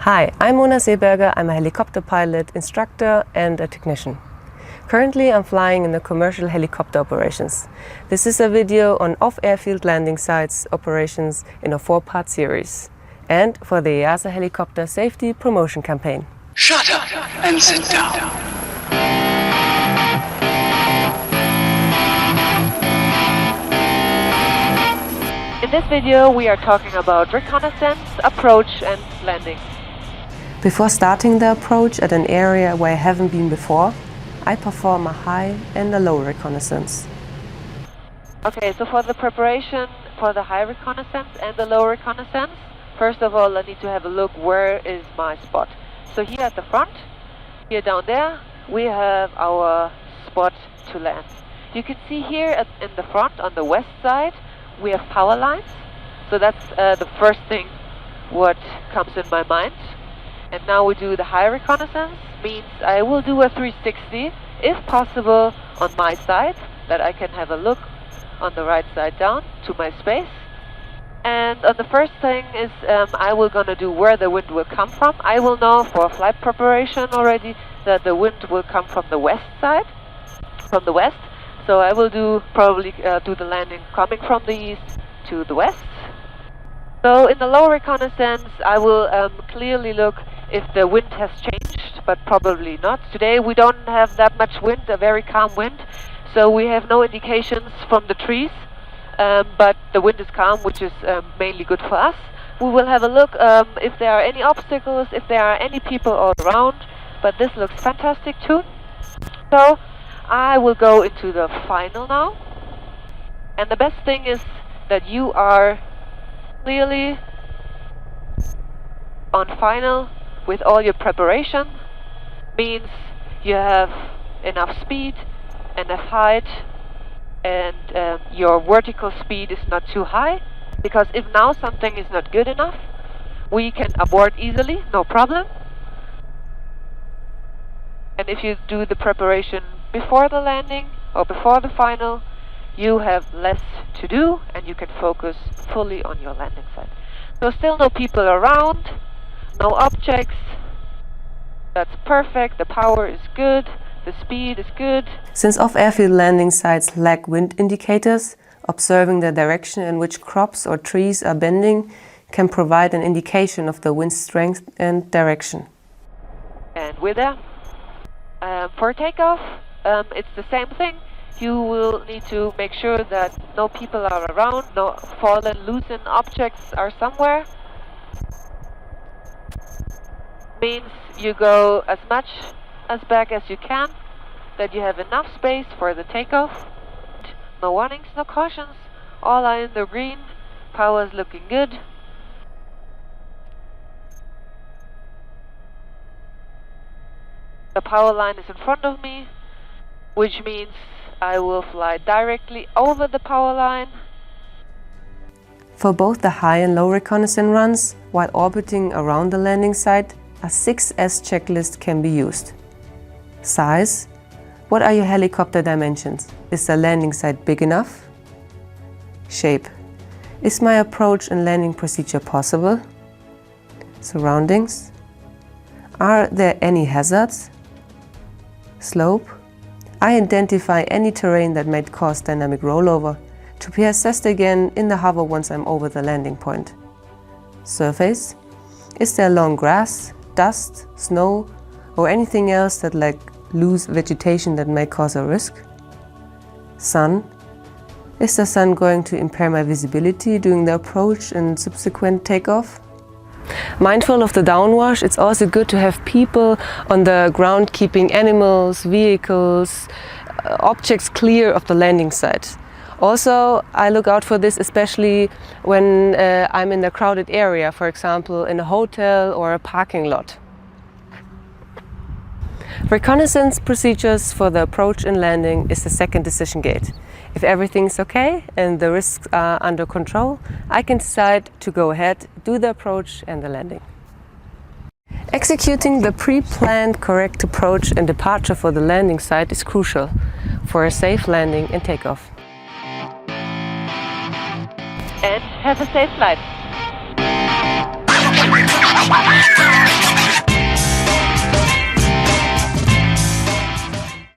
Hi, I'm Mona Seeberger. I'm a helicopter pilot, instructor and a technician. Currently I'm flying in the commercial helicopter operations. This is a video on off-airfield landing sites operations in a 4-part series and for the EASA Helicopter Safety Promotion Campaign. Shut up and sit down. In this video we are talking about reconnaissance, approach and landing. Before starting the approach at an area where I haven't been before, I perform a high and a low reconnaissance. Okay, so for the preparation for the high reconnaissance and the low reconnaissance, first of all I need to have a look where is my spot. So here at the front, here down there, we have our spot to land. You can see here in the front on the west side, we have power lines. So that's the first thing what comes in my mind. And now we do the high reconnaissance, means I will do a 360, if possible, on my side, that I can have a look on the right side down to my space. And the first thing is I will gonna do where the wind will come from. I will know for flight preparation already that the wind will come from the west side, from the west. So I will probably do the landing coming from the east to the west. So in the low reconnaissance, I will clearly look if the wind has changed, but probably not. Today we don't have that much wind, a very calm wind, so we have no indications from the trees, but the wind is calm, which is mainly good for us. We will have a look if there are any obstacles, if there are any people all around, but this looks fantastic too. So I will go into the final now, and the best thing is that you are clearly on final with all your preparation. Means you have enough speed, enough height, and your vertical speed is not too high, because if now something is not good enough, we can abort easily, no problem. And if you do the preparation before the landing or before the final, you have less to do and you can focus fully on your landing site. So still no people around, no objects. That's perfect, the power is good, the speed is good. Since off-airfield landing sites lack wind indicators, observing the direction in which crops or trees are bending can provide an indication of the wind strength and direction. And we're there. For takeoff, it's the same thing. You will need to make sure that no people are around, no fallen, loosened objects are somewhere. Means you go as much as back as you can, that you have enough space for the takeoff. No warnings, no cautions, all are in the green, power is looking good. The power line is in front of me, which means I will fly directly over the power line. For both the high and low reconnaissance runs, while orbiting around the landing site, a 6S checklist can be used. Size. What are your helicopter dimensions? Is the landing site big enough? Shape. Is my approach and landing procedure possible? Surroundings. Are there any hazards? Slope. I identify any terrain that might cause dynamic rollover to be assessed again in the hover once I'm over the landing point. Surface. Is there long grass, dust, snow, or anything else that like loose vegetation that may cause a risk? Sun. Is the sun going to impair my visibility during the approach and subsequent takeoff? Mindful of the downwash, it's also good to have people on the ground keeping animals, vehicles, objects clear of the landing site. Also, I look out for this especially when I'm in a crowded area, for example in a hotel or a parking lot. Reconnaissance procedures for the approach and landing is the second decision gate. If everything's okay and the risks are under control, I can decide to go ahead, do the approach and the landing. Executing the pre-planned correct approach and departure for the landing site is crucial for a safe landing and takeoff. And have a safe flight.